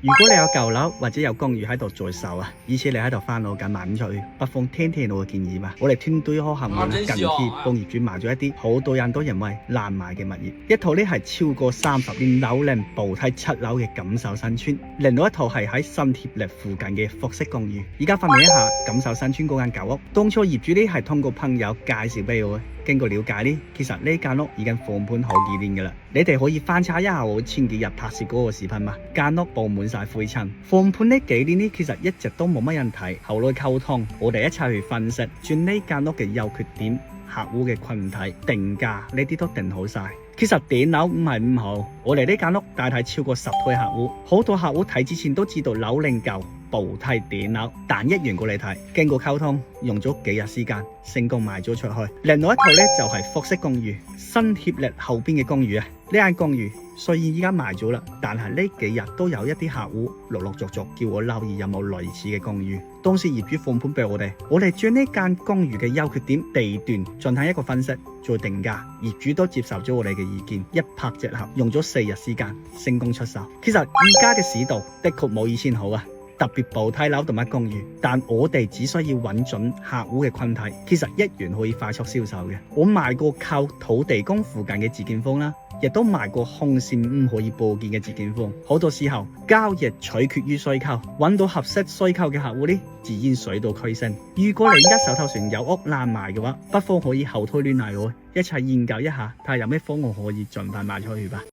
如果你有舊樓或者有公寓喺度在售啊，而且你喺度煩惱緊賣唔出去，不妨聽聽我嘅建議吧。我哋團隊可行會近期幫業主賣咗一啲好多人都認為難賣嘅物業，一套呢係超過30年樓齡步梯7樓嘅錦繡新村，另外一套係喺新協力附近嘅複式公寓。而家分享一下錦繡新村嗰間舊屋，當初業主呢係通過朋友介紹俾我嘅。經過了解呢，其實呢間屋已經放盤好幾年噶啦，你哋可以翻查一下我前幾日拍攝嗰個視頻嘛。間屋布滿晒灰塵，放盤呢幾年呢，其實一直都冇乜人睇。後來溝通，我哋一齊去分析，將呢間屋嘅優缺點、客戶嘅群體、定價呢啲都定好晒。其實頂樓唔係唔好，我哋呢間屋大體超過10對客戶，好多客戶睇之前都知道樓齡舊。步梯頂樓，但一完過嚟睇，經過溝通，用咗幾日時間，成功賣咗出去。另外一套呢，就係複式公寓，新協力後邊嘅公寓啊。呢間公寓雖然依家賣咗啦，但係呢幾日都有一啲客戶陸續叫我留意有冇類似嘅公寓。當時業主放盤俾我哋將呢間公寓嘅優缺點、地段進行一個分析，再定價。業主都接受咗我哋嘅意見，一拍即合，用咗4日時間成功出售。其實而家嘅市道的確冇以前好啊。特別步梯樓同埋公寓，但我哋只需要揾準客戶嘅群體，其實一樣可以快速銷售嘅。我賣過靠土地公附近嘅自建風啦，亦都賣過空線唔可以報建嘅自建風。好多時候交易取決於需求，揾到合適需求嘅客戶呢，自然水到渠成。如果你而家手頭上有屋難賣嘅話，不妨可以後推聯繫我，一齊研究一下，睇下有咩方案可以盡快賣出去吧。